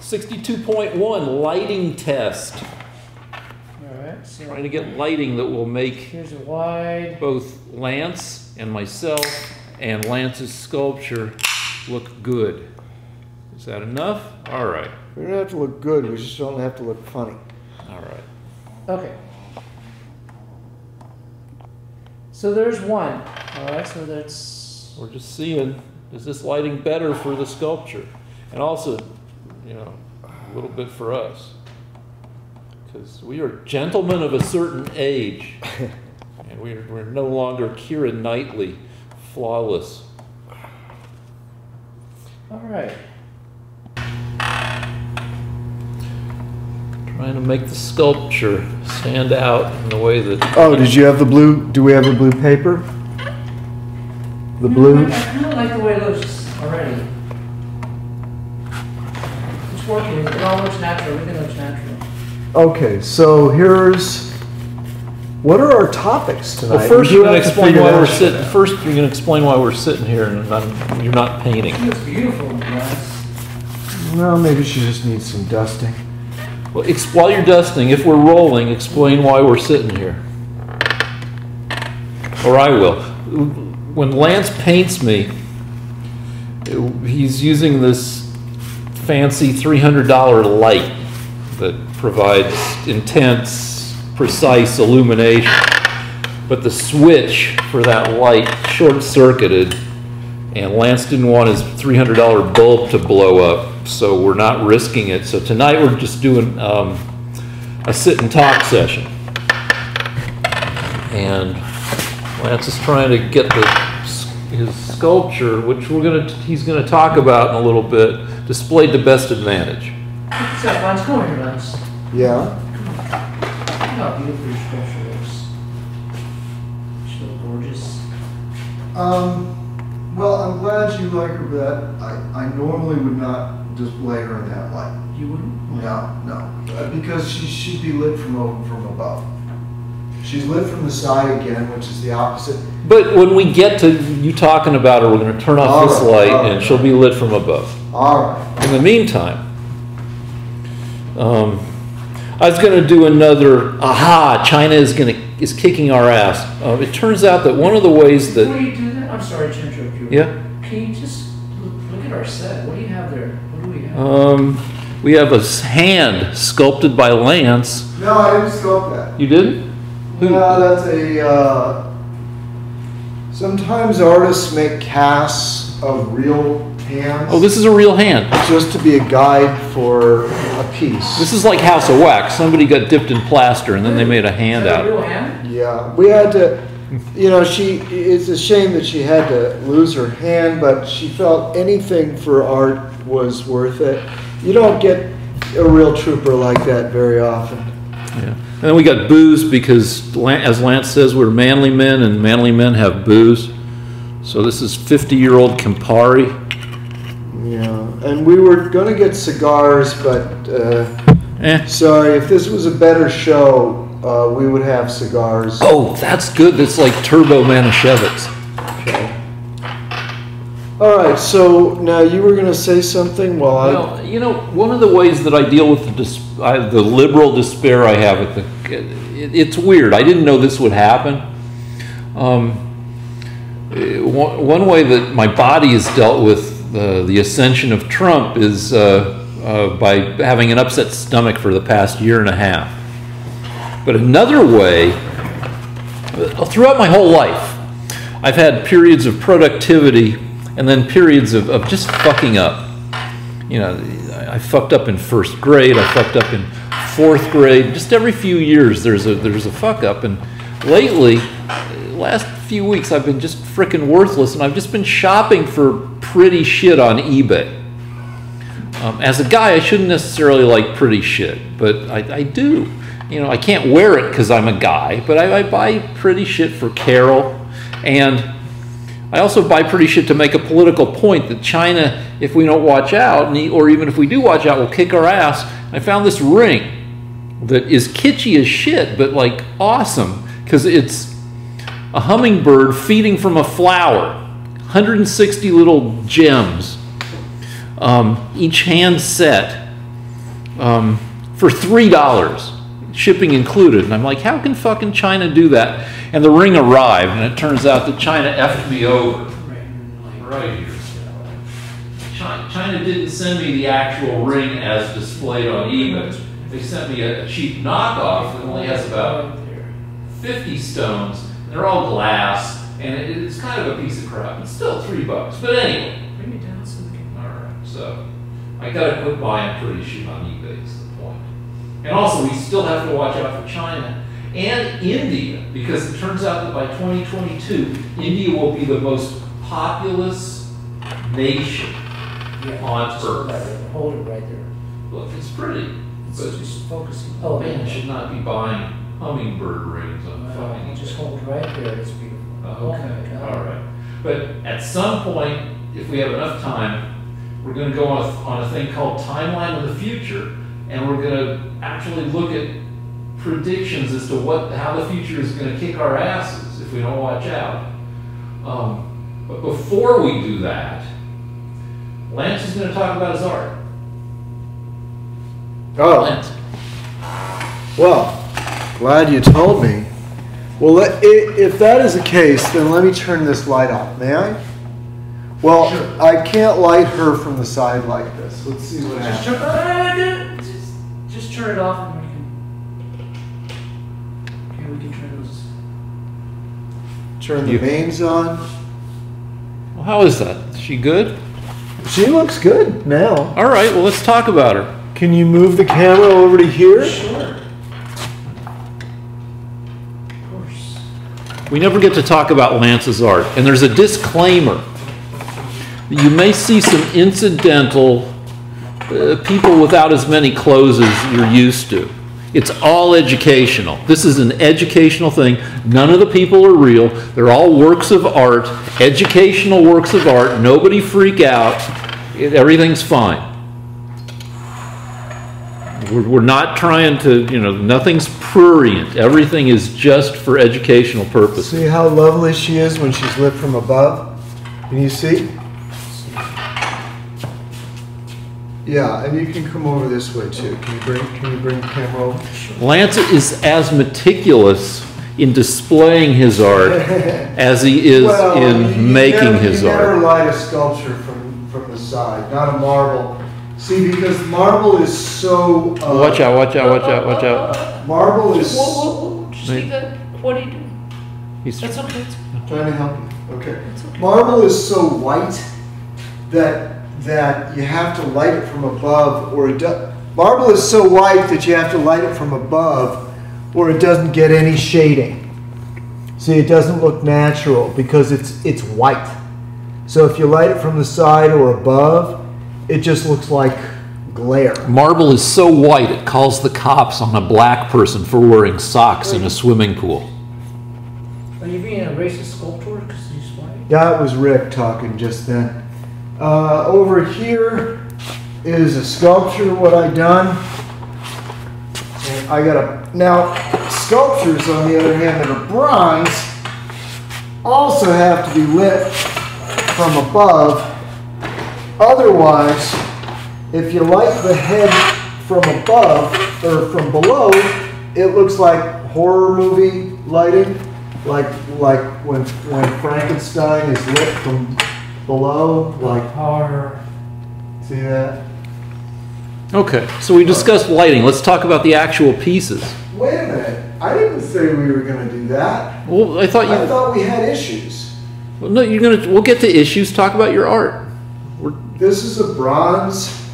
62.1 lighting test. Alright, so Trying to get lighting that will make here's a wide. both Lance and myself and Lance's sculpture look good. Is that enough? All right. We don't have to look good, we just don't have to look funny. All right. Okay. So there's one. Alright, so that's. We're just seeing, is this lighting better for the sculpture? And also, you know, a little bit for us. Because we are gentlemen of a certain age. And we're no longer Keira Knightley, flawless. Alright. Trying to make the sculpture stand out in the way that... Oh, did you have the blue, do we have a blue paper? The blue? I kind of like the way it looks already. It's working. It all looks natural. Everything looks natural. Okay, so here's, what are our topics tonight? Well, first We do you're going to have explain figure why that we're shit sitting. out. First, you're going to explain why we're sitting here, and you're not painting. It looks beautiful, guys. Well, maybe she just needs some dusting. Well, while you're dusting, if we're rolling, explain why we're sitting here. Or I will. When Lance paints me, he's using this fancy $300 light that provides intense, precise illumination. But the switch for that light short-circuited, and Lance didn't want his $300 bulb to blow up, so we're not risking it. So tonight we're just doing a sit and talk session. And Lance is trying to get his sculpture, which he's gonna talk about in a little bit, displayed to best advantage. What's up, Lance? Come over here, Lance. Yeah? Look how beautiful your sculpture looks. She looks gorgeous. Well, I'm glad you like her, but I normally would not display her in that light. You wouldn't? No. Because she'd be lit from above. She's lit from the side again, which is the opposite. But when we get to you talking about her, we're going to turn off this light, and she'll be lit from above. All right. In the meantime, I was going to do another. Aha! China is is kicking our ass. It turns out that one of the ways that Before you do that, I'm sorry to interrupt you. Yeah. Can you just look at our set? What do you have there? What do we have? We have a hand sculpted by Lance. No, I didn't sculpt that. You didn't? No, that's a. Sometimes artists make casts of real hands. Oh, this is a real hand. Just to be a guide for a piece. This is like House of Wax. Somebody got dipped in plaster and then they made a hand Is that out a of real it. hand? Yeah, we had to. You know, it's a shame that she had to lose her hand, but she felt anything for art was worth it. You don't get a real trooper like that very often. Yeah. And then we got booze because, as Lance says, we're manly men and manly men have booze. So this is 50-year-old Campari. Yeah, and we were going to get cigars, but sorry, if this was a better show, we would have cigars. Oh, that's good. That's like Turbo Manischewitz. Okay. All right, so now you were going to say something while Well, you know, one of the ways that I deal with the liberal despair I have with it's weird. I didn't know this would happen. One way that my body has dealt with the ascension of Trump is by having an upset stomach for the past year and a half. But another way, throughout my whole life, I've had periods of productivity and then periods of just fucking up. You know, I fucked up in first grade, I fucked up in fourth grade. Just every few years there's a fuck up. And lately, last few weeks, I've been just frickin' worthless, and I've just been shopping for pretty shit on eBay. As a guy, I shouldn't necessarily like pretty shit, but I do. You know, I can't wear it because I'm a guy, but I buy pretty shit for Carol, and I also buy pretty shit to make a political point that China, if we don't watch out, or even if we do watch out, will kick our ass. I found this ring that is kitschy as shit, but like awesome, because it's a hummingbird feeding from a flower. 160 little gems, each hand set, for $3, shipping included. And I'm like, how can fucking China do that? And the ring arrived, and it turns out that China effed me over. Right here. China didn't send me the actual ring as displayed on eBay. They sent me a cheap knockoff that only has about 50 stones. They're all glass, and it's kind of a piece of crap. It's still $3. But anyway. Bring it down so we can. All right. So I gotta quit buying pretty shit on eBay is the point. And also, we still have to watch out for China and India, because it turns out that by 2022, India will be the most populous nation on Earth. Hold it right there. Look, it's pretty. It's But just focusing. Oh, man, should not be buying hummingbird rings on fucking just hold it right there. It's beautiful. Okay, all right. But at some point, if we have enough time, we're going to go on a thing called Timeline of the Future, and we're going to actually look at predictions as to how the future is going to kick our asses if we don't watch out. But before we do that, Lance is going to talk about his art. Oh, Lance. well, glad you told me. Well, if that is the case, then let me turn this light off. May I? Well, Sure. I can't light her from the side like this. Let's see what happens. Just turn it off and we can turn those. Turn the mains on. Well, how is that? Is she good? She looks good now. All right, well, let's talk about her. Can you move the camera over to here? Sure. Of course. We never get to talk about Lance's art, and there's a disclaimer. You may see some incidental people without as many clothes as you're used to. It's all educational. This is an educational thing. None of the people are real. They're all works of art, educational works of art. Nobody freak out. Everything's fine. We're not trying to, nothing's prurient. Everything is just for educational purposes. See how lovely she is when she's lit from above? Can you see? Yeah, and you can come over this way too. Can you bring the camera over? Lance is as meticulous in displaying his art as he is in making his art. You never light a sculpture from the side, not a marble. See, because marble is so... watch out, watch out, watch out, watch out. Marble is... Whoa, just leave that. What are you doing? That's okay. It's okay. Trying to help you. Okay. It's okay. Marble is so white that you have to light it from above, or marble is so white that you have to light it from above, or it doesn't get any shading. See, it doesn't look natural because it's white. So if you light it from the side or above, it just looks like glare. Marble is so white it calls the cops on a black person for wearing socks in a swimming pool. Are you being a racist sculptor because he's white? That was Rick talking just then. Over here is a sculpture, what I done. And I got now, sculptures on the other hand that are bronze also have to be lit from above. Otherwise, if you light the head from above or from below, it looks like horror movie lighting, like when Frankenstein is lit from below, like Horror. see that? Okay, so we discussed lighting. Let's talk about the actual pieces. Wait a minute. I didn't say we were going to do that. Well, I thought we had issues. Well, no, we'll get to issues. Talk about your art. This is a bronze,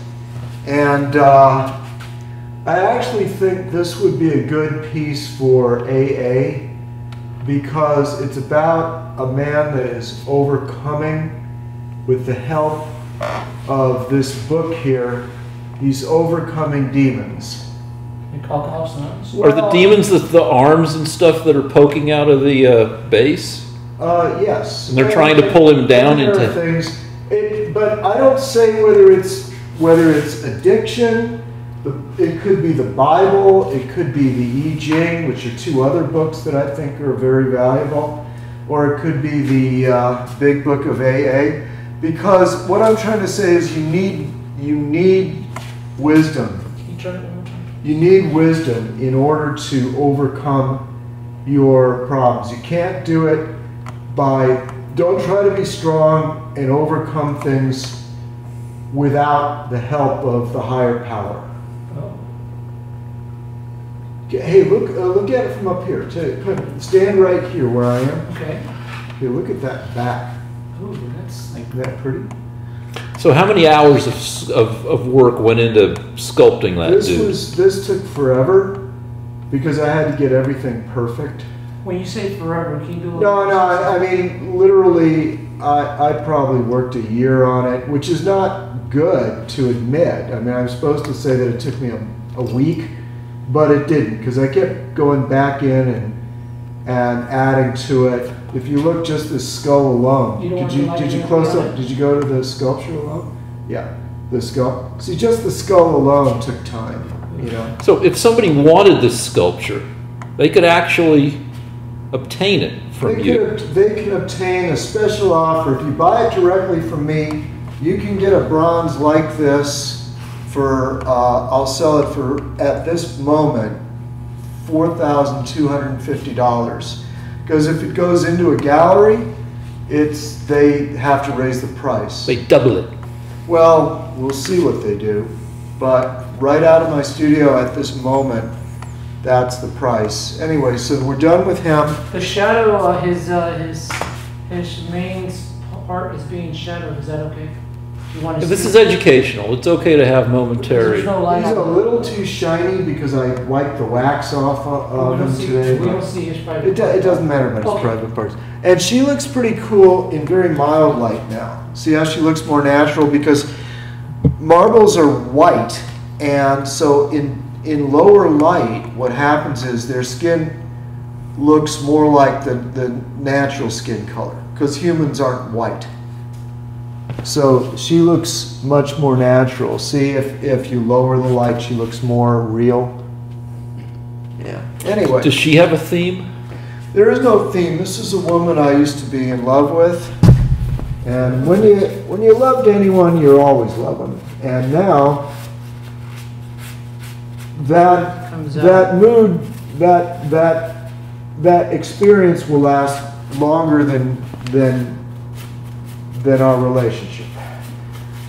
and I actually think this would be a good piece for AA because it's about a man that is overcoming with the help of this book here. He's overcoming demons. Are the demons the arms and stuff that are poking out of the base? Yes. And they're trying to pull him down into things. But I don't say whether it's addiction. It could be the Bible. It could be the I Ching, which are two other books that I think are very valuable, or it could be the Big Book of AA. Because what I'm trying to say is you need wisdom turn it one more time? You need wisdom in order to overcome your problems. You can't do it don't try to be strong and overcome things without the help of the higher power. Oh. Hey, look at it from up here. Stand right here where I am. Okay. Hey, look at that back. Ooh, that's like. Isn't that pretty? So how many hours of work went into sculpting that dude? This took forever because I had to get everything perfect. When you say forever, can you do? No, I mean literally. I probably worked a year on it, which is not good to admit. I mean, I'm supposed to say that it took me a week, but it didn't because I kept going back in and adding to it. If you look just the skull alone, did you close up? Did you go to the sculpture alone? Yeah, the skull. See, just the skull alone took time. You know. So if somebody wanted this sculpture, they could actually obtain it from you. They can obtain a special offer. If you buy it directly from me, you can get a bronze like this for, I'll sell it for, at this moment, $4,250. Because if it goes into a gallery, they have to raise the price. They double it. Well, we'll see what they do. But right out of my studio at this moment, that's the price. Anyway, so we're done with him. The shadow, his main part is being shadowed. Is that okay? You want to This is educational. It's okay to have momentary. There's no light. He's a little too shiny because I wiped the wax off of him today. We don't see his private. It doesn't matter about his private parts. And she looks pretty cool in very mild light now. See how she looks more natural because marbles are white, and so in lower light, what happens is their skin looks more like the natural skin color because humans aren't white. So she looks much more natural. See, if you lower the light, she looks more real. Yeah. Anyway. Does she have a theme? There is no theme. This is a woman I used to be in love with. And when you loved anyone, you're always loving. And now that mood, that experience will last longer than our relationship,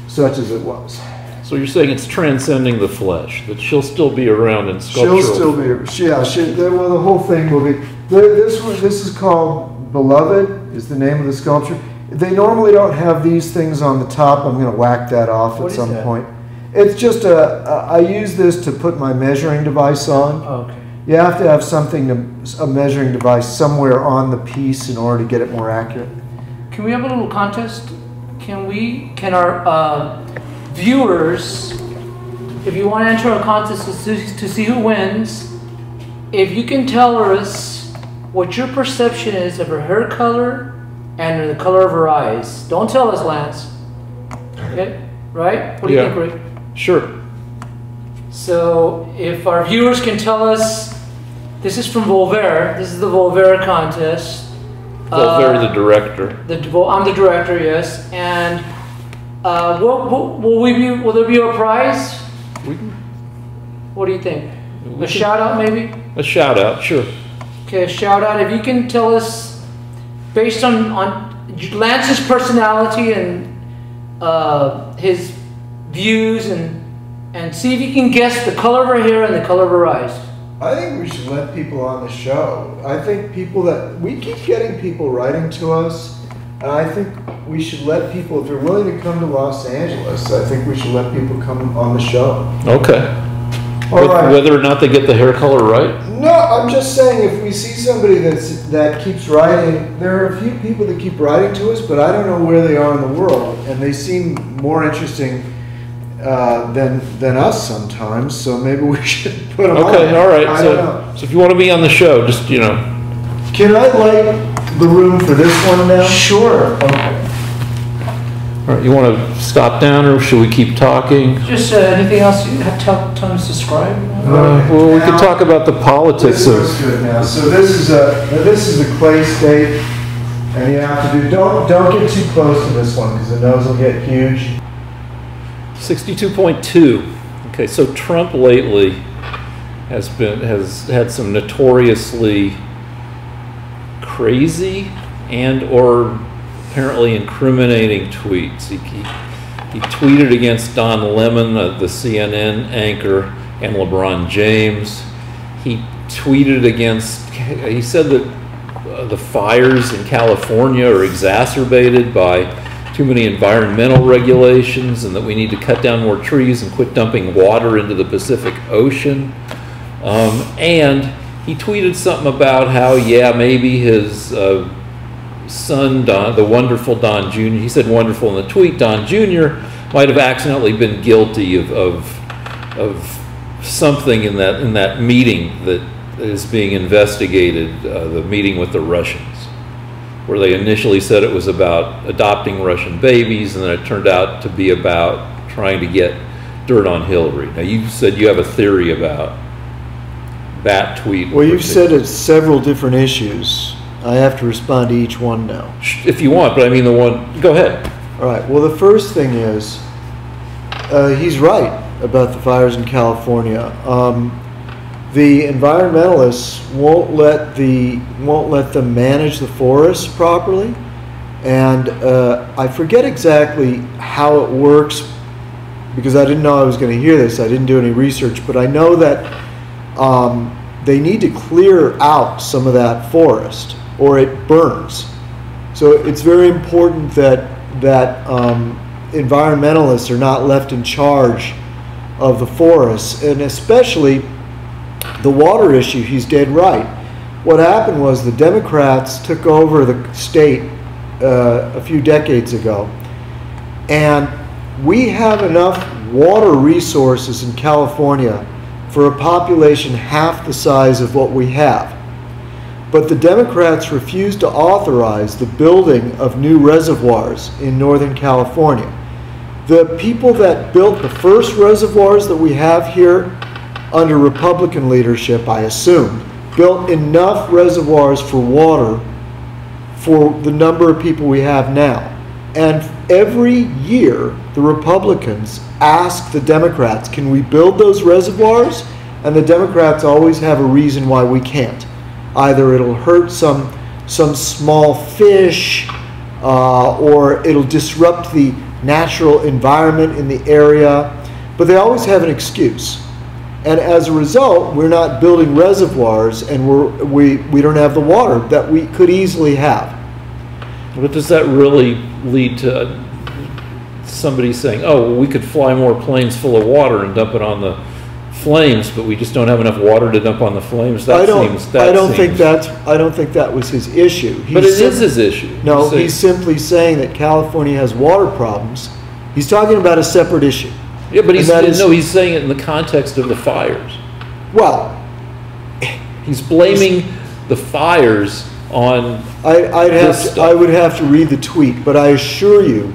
such as it was. So you're saying it's transcending the flesh, that she'll still be around in sculptural. She'll still be, yeah. Well, the whole thing will be. This is called Beloved. Is the name of the sculpture. They normally don't have these things on the top. I'm going to whack that off at some point. It's just I use this to put my measuring device on. Oh, okay. You have to have a measuring device somewhere on the piece in order to get it more accurate. Can we have a little contest? Can our viewers, if you want to enter a contest to see who wins, if you can tell us what your perception is of her hair color and the color of her eyes. Don't tell us, Lance. Okay? Right? What do you think, Rick? Sure. So if our viewers can tell us, this is from Volver. This is the Volver contest. Volver, the director. I'm the director, yes. And will there be a prize? What do you think? A shout out, maybe? A shout out, sure. Okay, a shout out. If you can tell us, based on Lance's personality and his views, and see if you can guess the color of her hair and the color of her eyes. I think we should let people on the show. I think we keep getting people writing to us, and I think we should let people, if they're willing to come to Los Angeles, I think we should let people come on the show. Okay. All right. Whether or not they get the hair color right? No, I'm just saying if we see somebody that keeps writing, there are a few people that keep writing to us, but I don't know where they are in the world, and they seem more interesting than us sometimes, so maybe we should put them on. Okay, all right. I don't know. So if you want to be on the show, just, Can I light the room for this one now? Sure. Okay. All right, you want to stop down, or should we keep talking? Just anything else you have time to describe? Well, we could talk about the politics This looks good now. So this is a clay stake, and you have to do, don't get too close to this one because the nose will get huge. 62.2. Okay, so Trump lately has had some notoriously crazy and or apparently incriminating tweets. He tweeted against Don Lemon, the CNN anchor, and LeBron James. He tweeted against, he said that the fires in California are exacerbated by too many environmental regulations and that we need to cut down more trees and quit dumping water into the Pacific Ocean. And he tweeted something about how, yeah, maybe his son, Don, the wonderful Don Jr., he said wonderful in the tweet, Don Jr. might have accidentally been guilty of something in that meeting that is being investigated, the meeting with the Russians, where they initially said it was about adopting Russian babies, and then it turned out to be about trying to get dirt on Hillary. Now, you said you have a theory about that tweet. Well, you've said it's several different issues. I have to respond to each one now. If you want, but I mean the one, go ahead. All right, well, the first thing is, he's right about the fires in California. The environmentalists won't let them manage the forests properly, and I forget exactly how it works because I didn't know I was going to hear this. I didn't do any research, but I know that they need to clear out some of that forest or it burns. So it's very important that environmentalists are not left in charge of the forests, and especially the water issue. He's dead right. What happened was the Democrats took over the state a few decades ago, and we have enough water resources in California for a population half the size of what we have. But the Democrats refused to authorize the building of new reservoirs in Northern California. The people that built the first reservoirs that we have here under Republican leadership, I assume, built enough reservoirs for water for the number of people we have now. And every year, the Republicans ask the Democrats, can we build those reservoirs? And the Democrats always have a reason why we can't. Either it'll hurt some small fish, or it'll disrupt the natural environment in the area, but they always have an excuse. And as a result, we're not building reservoirs, and we don't have the water that we could easily have. But does that really lead to somebody saying, oh, well, we could fly more planes full of water and dump it on the flames, but we just don't have enough water to dump on the flames? I don't think that was his issue. But it is his issue. No, he's simply saying that California has water problems. He's talking about a separate issue. Yeah, but he's saying it in the context of the fires. Well, he's blaming the fires on I would have to read the tweet, but I assure you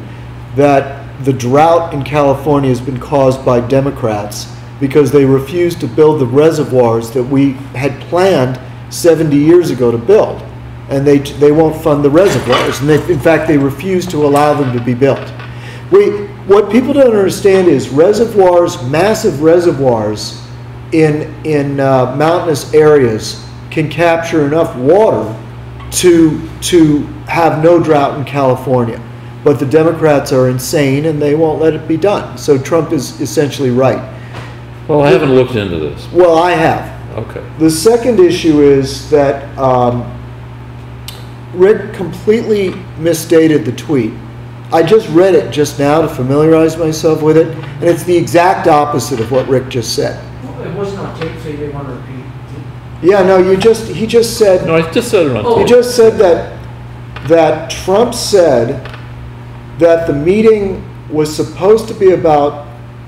that the drought in California has been caused by Democrats because they refused to build the reservoirs that we had planned 70 years ago to build. And they won't fund the reservoirs. And in fact, they refuse to allow them to be built. What people don't understand is reservoirs, massive reservoirs in mountainous areas can capture enough water to have no drought in California. But the Democrats are insane and they won't let it be done. So Trump is essentially right. Well, I haven't looked into this. Well, I have. Okay. The second issue is that Rick completely misstated the tweet. I just read it just now to familiarize myself with it, and it's the exact opposite of what Rick just said. Well, it wasn't on tape, so you didn't want to repeat. Yeah, no, he just said. No, I just said it on tape. He just said that Trump said that the meeting was supposed to be about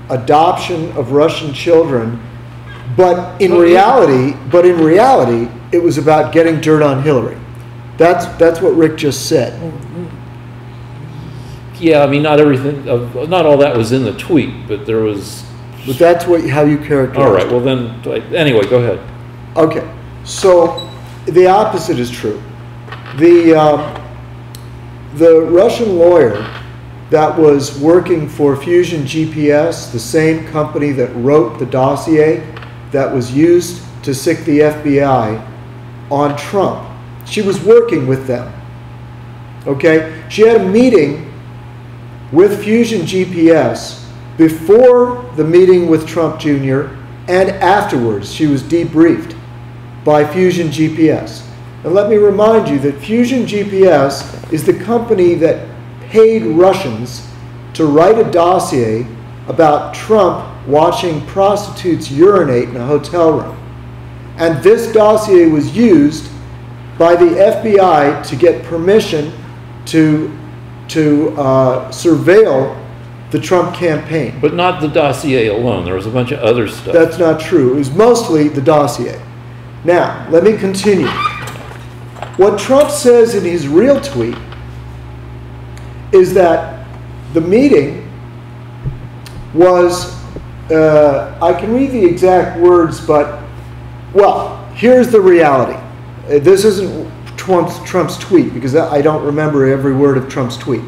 adoption of Russian children, but in reality, it was about getting dirt on Hillary. That's what Rick just said. Yeah, I mean, not all that was in the tweet, but there was. But that's how you characterize it. All right. Well, then, anyway, go ahead. Okay. So the opposite is true. The Russian lawyer that was working for Fusion GPS, the same company that wrote the dossier that was used to sic the FBI on Trump. She was working with them. Okay? She had a meeting with Fusion GPS before the meeting with Trump Jr. and afterwards. She was debriefed by Fusion GPS. And let me remind you that Fusion GPS is the company that paid Russians to write a dossier about Trump watching prostitutes urinate in a hotel room. And this dossier was used by the FBI to get permission to surveil the Trump campaign. But not the dossier alone. There was a bunch of other stuff. That's not true. It was mostly the dossier. Now, let me continue. What Trump says in his real tweet is that the meeting was, I can read the exact words, but, well, here's the reality. This isn't Trump's tweet, because I don't remember every word of Trump's tweet.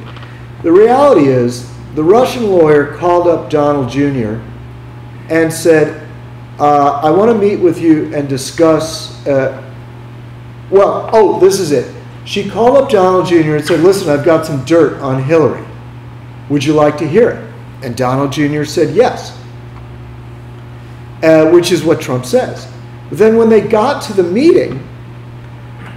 The reality is, the Russian lawyer called up Donald Jr. and said, I want to meet with you and discuss, this is it. She called up Donald Jr. and said, listen, I've got some dirt on Hillary. Would you like to hear it? And Donald Jr. said yes, which is what Trump says. But then when they got to the meeting,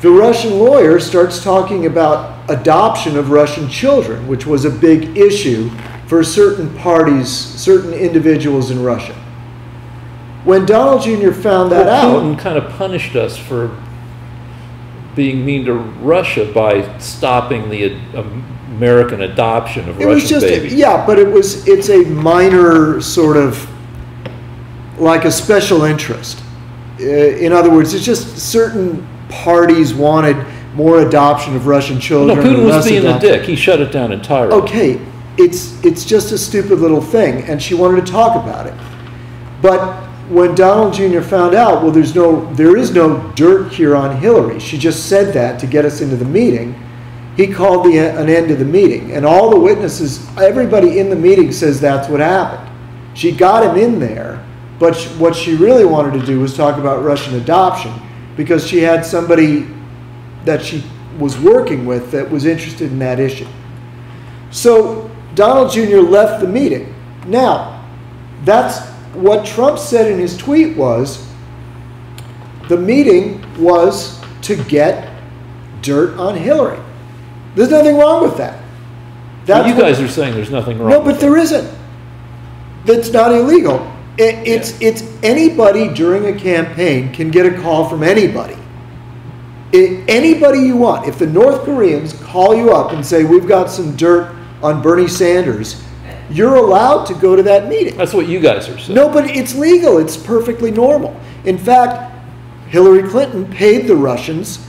the Russian lawyer starts talking about adoption of Russian children, which was a big issue for certain parties, certain individuals in Russia. When Donald Jr. found that out... Putin kind of punished us for being mean to Russia by stopping the American adoption of Russian babies. Yeah, but it's a minor sort of, like a special interest. In other words, it's just certain parties wanted more adoption of Russian children. No, Putin was being a dick. He shut it down entirely. Okay, it's just a stupid little thing, and she wanted to talk about it. But when Donald Jr. found out, well, there is no dirt here on Hillary. She just said that to get us into the meeting. He called an end to the meeting, and all the witnesses, everybody in the meeting says that's what happened. She got him in there, but what she really wanted to do was talk about Russian adoption, because she had somebody that she was working with that was interested in that issue. So Donald Jr. left the meeting. Now, that's what Trump said in his tweet was, the meeting was to get dirt on Hillary. There's nothing wrong with that. Well, you guys are saying there's nothing wrong. No, but there isn't. That's not illegal. It's anybody during a campaign can get a call from anybody. Anybody you want. If the North Koreans call you up and say, we've got some dirt on Bernie Sanders, you're allowed to go to that meeting. That's what you guys are saying. No, but it's legal. It's perfectly normal. In fact, Hillary Clinton paid the Russians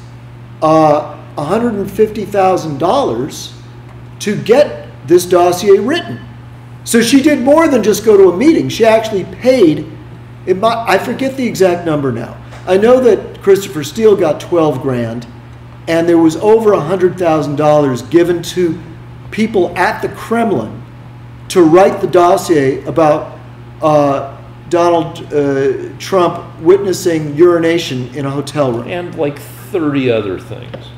$150,000 to get this dossier written. So she did more than just go to a meeting. She actually paid, I forget the exact number now. I know that Christopher Steele got 12 grand, and there was over $100,000 given to people at the Kremlin to write the dossier about Donald Trump witnessing urination in a hotel room. And like 30 other things.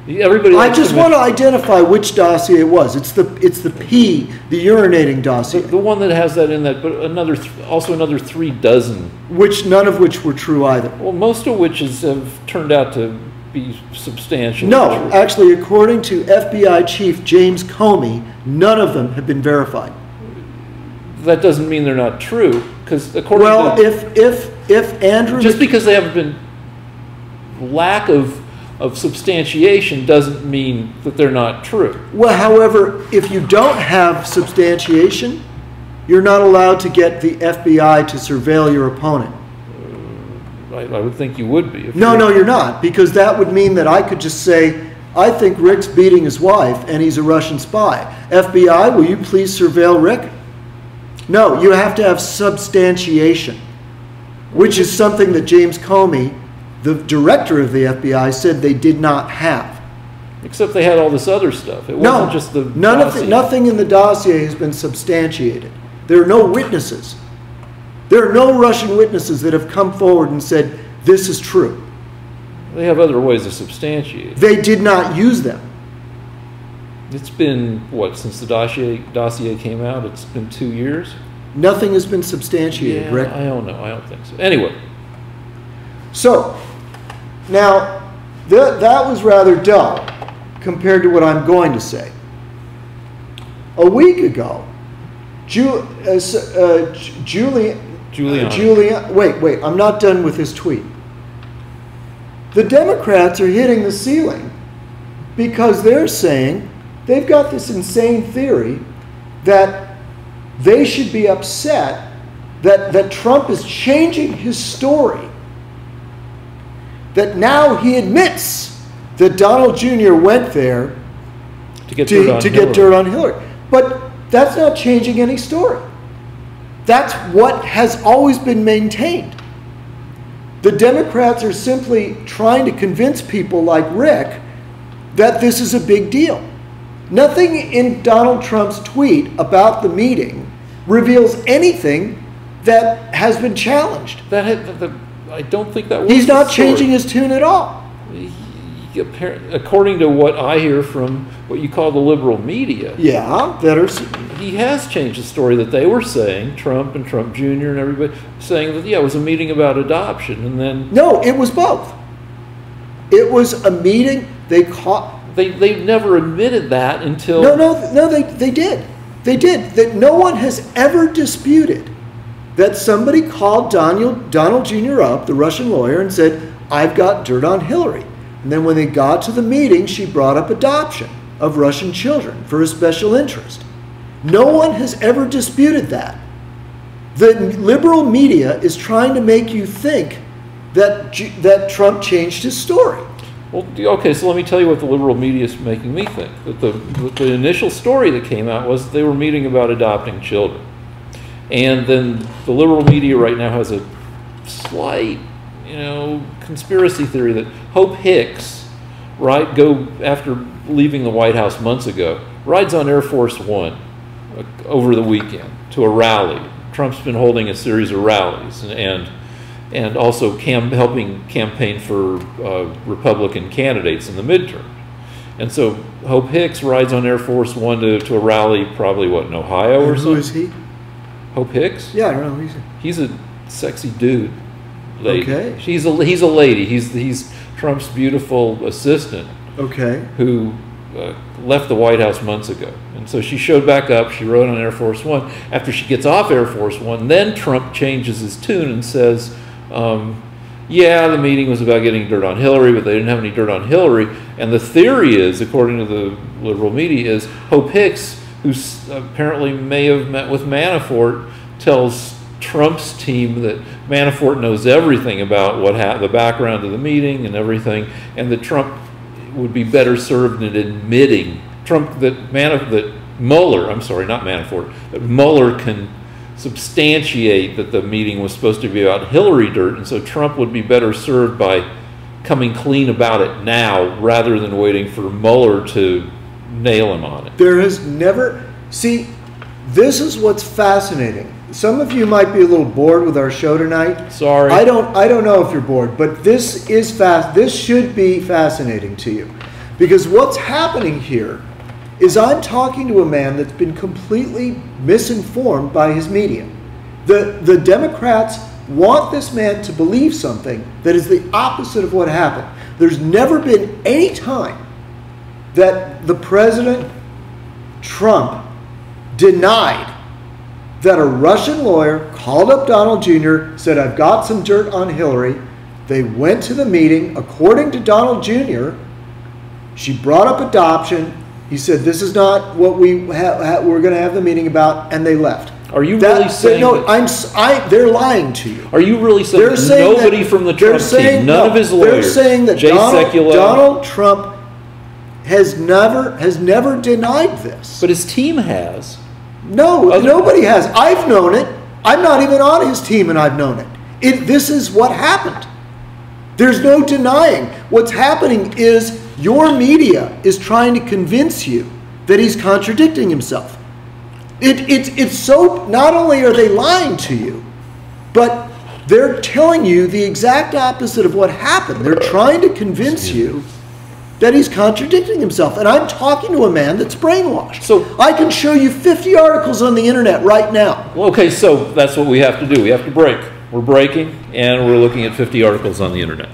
Everybody. I just want to identify which dossier it was. It's the P, the urinating dossier. The one that has that in that, but also another 3 dozen. None of which were true either. Well, most of which have turned out to be substantial. No, actually, according to FBI Chief James Comey, none of them have been verified. That doesn't mean they're not true, because according to if Andrew just because they haven't been lack of substantiation doesn't mean that they're not true. Well, however, if you don't have substantiation, you're not allowed to get the FBI to surveil your opponent. I would think you would be. No, you're not, because that would mean that I could just say, I think Rick's beating his wife and he's a Russian spy. FBI, will you please surveil Rick? No, you have to have substantiation, which is something that James Comey, the director of the FBI, said they did not have. Except they had all this other stuff. It wasn't just the dossier. Nothing in the dossier has been substantiated. There are no witnesses. There are no Russian witnesses that have come forward and said, this is true. They have other ways of substantiating. They did not use them. It's been, what, since the dossier came out? It's been 2 years? Nothing has been substantiated, Yeah, Rick. I don't know. I don't think so. Anyway. So, now, that was rather dull compared to what I'm going to say. A week ago, wait, I'm not done with his tweet. The Democrats are hitting the ceiling because they're saying they've got this insane theory that they should be upset that Trump is changing his story. That now he admits that Donald Jr. went there to get dirt on Hillary. But that's not changing any story. That's what has always been maintained. The Democrats are simply trying to convince people like Rick that this is a big deal. Nothing in Donald Trump's tweet about the meeting reveals anything that has been challenged. I don't think that was He's not the story. changing his tune at all. According to what I hear from what you call the liberal media, Yeah, he has changed the story that they were saying, Trump and Trump Jr. and everybody, saying that, yeah, it was a meeting about adoption. And then... No, it was both. It was a meeting, They never admitted that until... No, they did. They did. That no one has ever disputed that somebody called Donald Jr. up, the Russian lawyer, and said, I've got dirt on Hillary. And then when they got to the meeting, she brought up adoption of Russian children for a special interest. No one has ever disputed that. The liberal media is trying to make you think that Trump changed his story. Well, okay, so let me tell you what the liberal media is making me think. That the initial story that came out was they were meeting about adopting children. And then the liberal media right now has a slight, conspiracy theory that Hope Hicks, right, after leaving the White House months ago, rides on Air Force One over the weekend to a rally. Trump's been holding a series of rallies and also helping campaign for Republican candidates in the midterm. And so Hope Hicks rides on Air Force One to a rally, probably, in Ohio or something? Who is he? Hope Hicks? Yeah, I don't know. He's a sexy dude. Lady. Okay. He's a lady. He's Trump's beautiful assistant. Okay. Who left the White House months ago. And so she showed back up. She rode on Air Force One. After she gets off Air Force One, then Trump changes his tune and says, yeah, the meeting was about getting dirt on Hillary, but they didn't have any dirt on Hillary. And the theory is, according to the liberal media, is Hope Hicks, who apparently may have met with Manafort, tells Trump's team that Manafort knows everything about the background of the meeting and everything, and that Trump would be better served in admitting that Mueller, I'm sorry, not Manafort, that Mueller can substantiate that the meeting was supposed to be about Hillary dirt, and so Trump would be better served by coming clean about it now rather than waiting for Mueller to nail him on it. There has never... See, this is what's fascinating. Some of you might be a little bored with our show tonight. Sorry. I don't know if you're bored, but this is This should be fascinating to you. Because what's happening here is I'm talking to a man that's been completely misinformed by his media. The Democrats want this man to believe something that is the opposite of what happened. There's never been any time that the President Trump denied that a Russian lawyer called up Donald Jr., said, I've got some dirt on Hillary. They went to the meeting. According to Donald Jr., she brought up adoption. He said, this is not what we're going to have the meeting about, and they left. Are you really saying they're lying to you. Are you really saying that nobody from the Trump team, none of his lawyers, they're saying that Donald Trump has never denied this. But his team has. No, nobody has. I've known it. I'm not even on his team, and I've known it. This is what happened. There's no denying. What's happening is Your media is trying to convince you that he's contradicting himself. It's so, not only are they lying to you, but they're telling you the exact opposite of what happened. They're trying to convince you that he's contradicting himself. And I'm talking to a man that's brainwashed. So I can show you 50 articles on the internet right now. Well, okay, so that's what we have to do. We have to break. We're breaking, and we're looking at 50 articles on the internet.